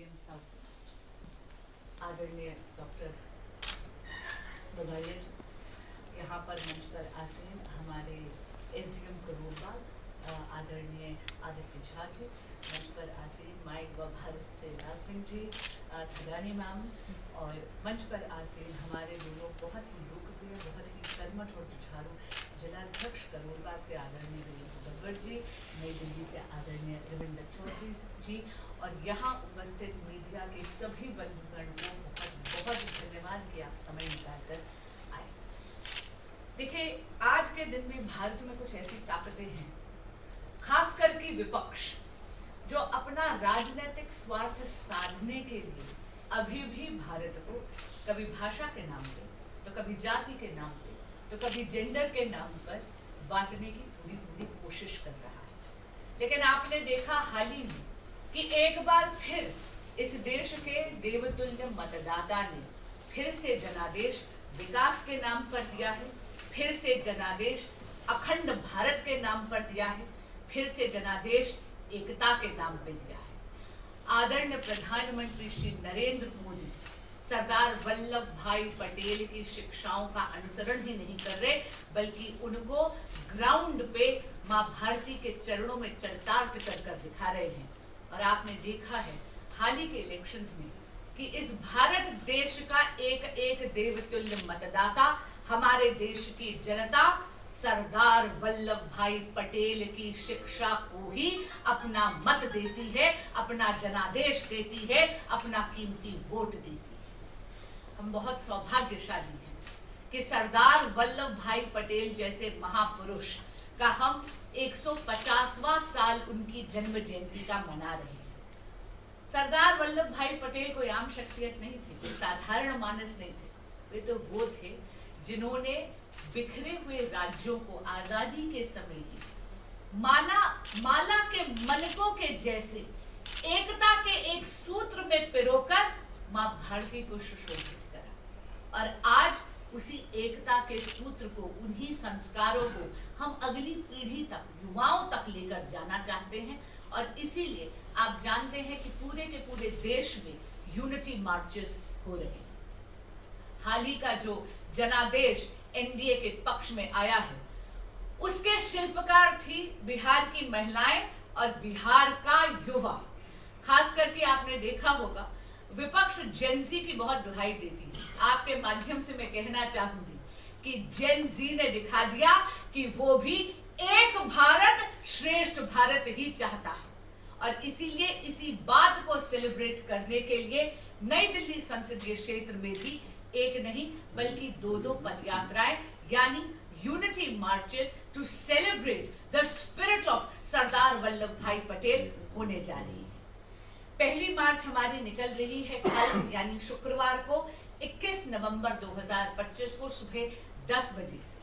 DM south east आदरणीय doctor Bagadia जी, यहाँ पर मंच पर आसीन हमारे एसडीएम करोलबाग आदरणीय आदित्य झा जी, मंच पर आसीन माइक व भारत से लाल सिंह जी, थगानी मैम, और मंच पर आसीन हमारे दोनों बहुत ही लोकप्रिय, बहुत ही कर्मठ और जुझारू जिलाध्यक्ष करोलबाग से आदरणीय बगड़ जी, नई दिल्ली से आदरणीय रविंद्र चौधरी जी, और यहाँ उपस्थित मीडिया के सभी बंधुगण को बहुत बहुत धन्यवाद कि आप समय निकालकर आए। देखिए, आज के दिन में भारत में कुछ ऐसी ताकतें हैं, खासकर कि विपक्ष, जो अपना राजनीतिक स्वार्थ साधने के लिए अभी भी भारत को कभी भाषा के नाम पे, तो कभी जाति के नाम पे, तो कभी जेंडर के नाम पर बांटने की पूरी पूरी कोशिश कर रहा है। लेकिन आपने देखा हाल ही में कि एक बार फिर इस देश के देवतुल्य मतदाता ने फिर से जनादेश विकास के नाम पर दिया है, फिर से जनादेश अखंड भारत के नाम पर दिया है, फिर से जनादेश एकता के नाम पे दिया है। आदरणीय प्रधानमंत्री श्री नरेंद्र मोदी सरदार वल्लभ भाई पटेल की शिक्षाओं का अनुसरण ही नहीं कर रहे, बल्कि उनको ग्राउंड पे मां भारती के चरणों में चरितार्थ कर दिखा रहे हैं। और आपने देखा है हाल ही के इलेक्शंस में कि इस भारत देश का एक एक देवतुल्य मतदाता, हमारे देश की जनता सरदार वल्लभ भाई पटेल की शिक्षा को ही अपना मत देती है, अपना जनादेश देती है, अपना कीमती वोट देती है। हम बहुत सौभाग्यशाली हैं कि सरदार वल्लभ भाई पटेल जैसे महापुरुष का हम 150वां साल उनकी जन्म जयंती का मना रहे हैं। सरदार वल्लभ भाई पटेल कोई आम शख्सियत नहीं थे, कोई साधारण मानस नहीं थे, वे तो वो थे जिन्होंने बिखरे हुए राज्यों को आजादी के समय ही माला के मनकों के जैसे एकता के एक सूत्र में पिरोकर मां भारती को सुशोभित करा। और आज उसी एकता के सूत्र को, उन्हीं संस्कारों को हम अगली पीढ़ी तक, युवाओं तक लेकर जाना चाहते हैं। और इसीलिए आप जानते हैं कि पूरे के पूरे देश में यूनिटी मार्चेस हो रहे हैं। हाल ही का जो जनादेश एनडीए के पक्ष में आया है, उसके शिल्पकार थी बिहार की महिलाएं और बिहार का युवा। खास करके आपने देखा होगा विपक्ष जेनजी की बहुत दुहाई देती है। आपके माध्यम से मैं कहना चाहूंगी कि जेनजी ने दिखा दिया कि वो भी एक भारत श्रेष्ठ भारत ही चाहता है। और इसीलिए इसी बात को सेलिब्रेट करने के लिए नई दिल्ली संसदीय क्षेत्र में भी एक नहीं बल्कि दो पदयात्राएं, यानी unity marches to celebrate the spirit of Sardar Vallabh Bhai Patel होने जा रही है। पहली मार्च हमारी निकल रही है कल, यानी शुक्रवार को 21 नवंबर 2025 को सुबह 10 बजे से।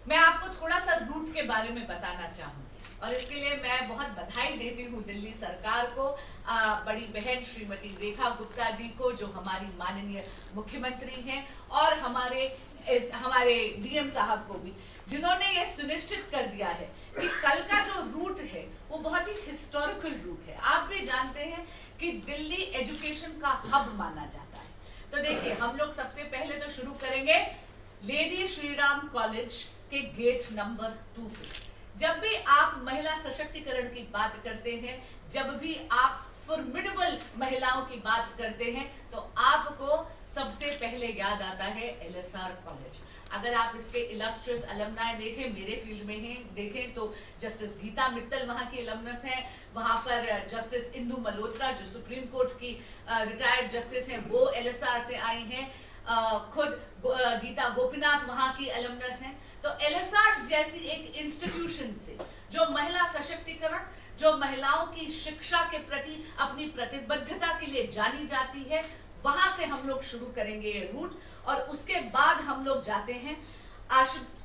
मैं आपको थोड़ा सा रूट के बारे में बताना चाहूंगी और इसके लिए मैं बहुत बधाई देती हूँ दिल्ली सरकार को, बड़ी बहन श्रीमती रेखा गुप्ता जी को, जो हमारी माननीय मुख्यमंत्री हैं, और हमारे डीएम साहब को भी, जिन्होंने ये सुनिश्चित कर दिया है कि कल का जो रूट है वो बहुत ही हिस्टोरिकल रूट है। आप भी जानते हैं कि दिल्ली एजुकेशन का हब माना जाता है। तो देखिए, हम लोग सबसे पहले तो शुरू करेंगे लेडी श्रीराम कॉलेज के गेट नंबर 2 पे। जब भी आप महिला सशक्तिकरण की बात करते हैं, जब भी आप फॉर्मिडेबल महिलाओं की बात करते हैं, तो आपको सबसे पहले याद आता है एलएसआर कॉलेज। अगर आप इसके इलस्ट्रियस अलमनाई देखें, मेरे फील्ड में ही देखें, तो जस्टिस गीता मित्तल वहां की अलमनस हैं, वहां पर जस्टिस इंदु मल्होत्रा जो सुप्रीम कोर्ट की रिटायर्ड जस्टिस हैं, वो एलएसआर से आई हैं, खुद गीता गोपीनाथ वहां की अलमनस हैं। तो एलएसआर जैसी एक इंस्टीट्यूशन से जो महिला सशक्तिकरण, जो महिलाओं की शिक्षा के प्रति अपनी प्रतिबद्धता के लिए जानी जाती है, वहां से हम लोग शुरू करेंगे ये रूट। और उसके बाद हम लोग जाते हैं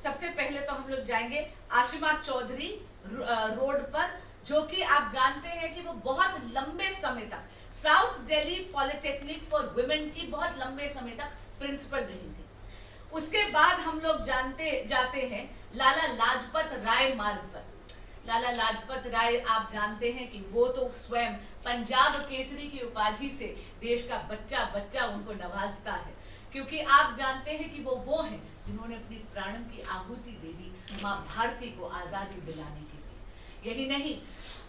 सबसे पहले तो हम लोग जाएंगे आशिमा चौधरी रोड पर, जो कि आप जानते हैं कि वो बहुत लंबे समय तक south Delhi polytechnic for women की बहुत लंबे समय तक प्रिंसिपल रही थी। उसके बाद हम लोग जाते हैं लाला लाजपत राय मार्ग पर, लाला लाजपत राय, आप जानते हैं कि वो तो स्वयं पंजाब केसरी की उपाधि से देश का बच्चा बच्चा उनको नवाजता है, क्योंकि आप जानते हैं कि वो हैं जिन्होंने अपनी प्राणों की आहुति दे दी मां भारती को आजादी दिलाने के लिए। यही नहीं,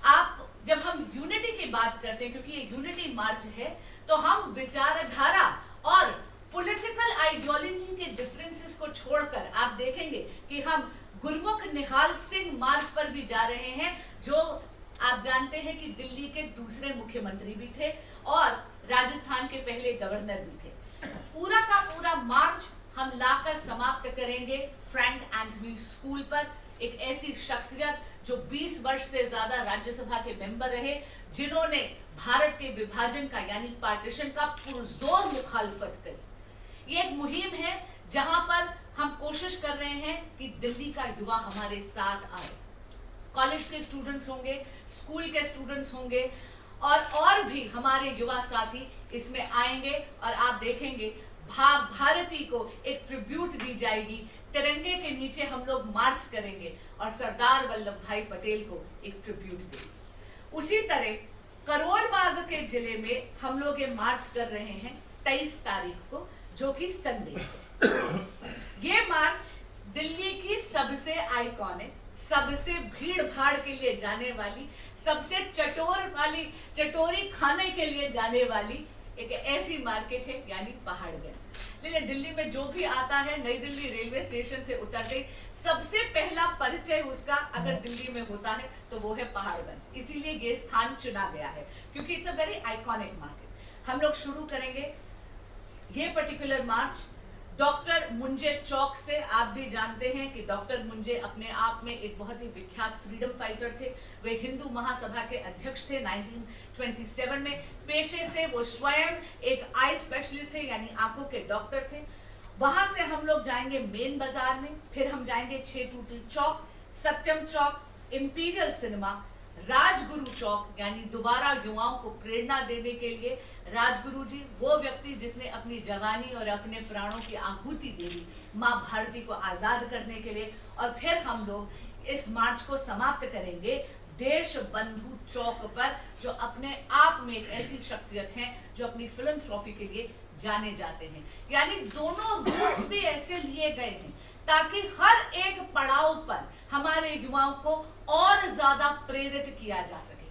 आप जब हम यूनिटी की बात करते हैं, क्योंकि ये यूनिटी मार्च है, तो हम विचारधारा और पॉलिटिकल आइडियोलॉजी के डिफरेंसेस को छोड़कर आप देखेंगे कि हम गुरमुख निहाल सिंह मार्ग पर भी जा रहे हैं, जो आप जानते हैं कि दिल्ली के दूसरे मुख्यमंत्री भी थे और राजस्थान के पहले गवर्नर भी थे। पूरा का पूरा मार्च हम लाकर समाप्त करेंगे फ्रैंक एंथनी स्कूल पर, एक ऐसी शख्सियत जो 20 वर्ष से ज्यादा राज्यसभा के मेंबर रहे, जिन्होंने भारत के विभाजन का यानी पार्टीशन का पुरजोर मुखालफत करी। ये एक मुहिम है जहां पर हम कोशिश कर रहे हैं कि दिल्ली का युवा हमारे साथ आए। कॉलेज के स्टूडेंट्स होंगे, स्कूल के स्टूडेंट्स होंगे और भी हमारे युवा साथी इसमें आएंगे और आप देखेंगे भारती को एक ट्रिब्यूट दी जाएगी। तिरंगे के नीचे हम लोग मार्च करेंगे और सरदार वल्लभ भाई पटेल को एक ट्रिब्यूट देंगे। उसी तरह करोल बाग के जिले में हम लोग ये मार्च कर रहे हैं 23 तारीख को, जो कि संडे है। ये मार्च दिल्ली की सबसे आइकॉनिक, सबसे भीड़ भाड़ के लिए जाने वाली, सबसे चटोरी खाने के लिए जाने वाली एक ऐसी मार्केट है, यानी पहाड़गंज। लेकिन दिल्ली में जो भी आता है, नई दिल्ली रेलवे स्टेशन से उतरते सबसे पहला परिचय उसका अगर दिल्ली में होता है तो वो है पहाड़गंज। इसीलिए ये स्थान चुना गया है, क्योंकि it's a very iconic market. हम लोग शुरू करेंगे ये पर्टिकुलर मार्च डॉक्टर मुंजे चौक से। आप भी जानते हैं कि डॉक्टर मुंजे अपने आप में एक बहुत ही विख्यात फ्रीडम फाइटर थे। वे हिंदू महासभा के अध्यक्ष थे 1927 में। पेशे से वो स्वयं एक आई स्पेशलिस्ट थे, यानी आंखों के डॉक्टर थे। वहां से हम लोग जाएंगे मेन बाजार में, फिर हम जाएंगे छेटूटी चौक, सत्यम चौक, इंपीरियल सिनेमा, राजगुरु चौक, यानी दोबारा युवाओं को प्रेरणा देने के लिए राजगुरु जी, वो व्यक्ति जिसने अपनी जवानी और अपने प्राणों की आहुति दे दी मां भारती को आजाद करने के लिए। और फिर हम लोग इस मार्च को समाप्त करेंगे देश बंधु चौक पर, जो अपने आप में एक ऐसी शख्सियत है जो अपनी फिलैंथ्रोपी के लिए जाने जाते हैं। यानी दोनों रूट्स भी ऐसे लिए गए हैं ताकि हर एक पड़ाव पर हमारे युवाओं को और ज्यादा प्रेरित किया जा सके।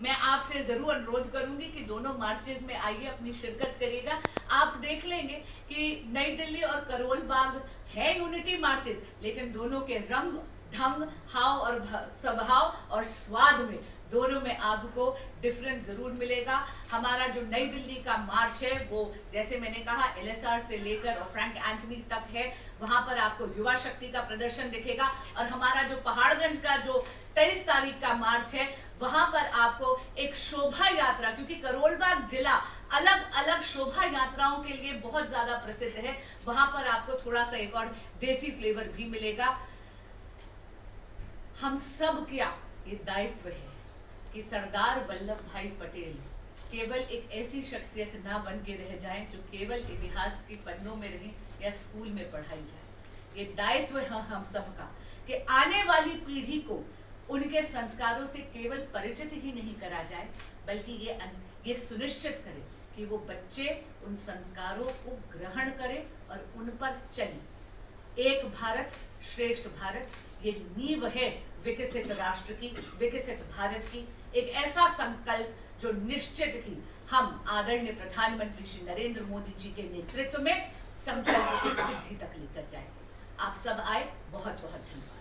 मैं आपसे जरूर अनुरोध करूंगी कि दोनों मार्चेस में आइए, अपनी शिरकत करिएगा। आप देख लेंगे कि नई दिल्ली और करोल बाग है यूनिटी मार्चेस, लेकिन दोनों के रंग, ढंग, हाव और स्वभाव और स्वाद में दोनों में आपको डिफरेंस जरूर मिलेगा। हमारा जो नई दिल्ली का मार्च है वो, जैसे मैंने कहा, एलएसआर से लेकर और फ्रैंक एंथनी तक है। वहां पर आपको युवा शक्ति का प्रदर्शन दिखेगा। और हमारा जो पहाड़गंज का जो 23 तारीख का मार्च है, वहां पर आपको एक शोभा यात्रा, क्योंकि करोल बाग जिला अलग अलग शोभा यात्राओं के लिए बहुत ज्यादा प्रसिद्ध है, वहां पर आपको थोड़ा सा एक और देसी फ्लेवर भी मिलेगा। हम सब क्या ये दायित्व है कि सरदार वल्लभ भाई पटेल केवल एक ऐसी शख्सियत ना बन के रह जाएं जो केवल इतिहास की पन्नों में रहे या स्कूल में पढ़ाई जाए। ये दायित्व है हम सबका कि आने वाली पीढ़ी को उनके संस्कारों से केवल परिचित ही नहीं करा जाए, बल्कि ये सुनिश्चित करे कि वो बच्चे उन संस्कारों को ग्रहण करें और उन पर चले। एक भारत श्रेष्ठ भारत, ये नींव है विकसित राष्ट्र की, विकसित भारत की। एक ऐसा संकल्प जो निश्चित ही हम आदरणीय प्रधानमंत्री श्री नरेंद्र मोदी जी के नेतृत्व में संकल्प की सिद्धि तक लेकर जाएंगे। आप सब आए, बहुत बहुत धन्यवाद।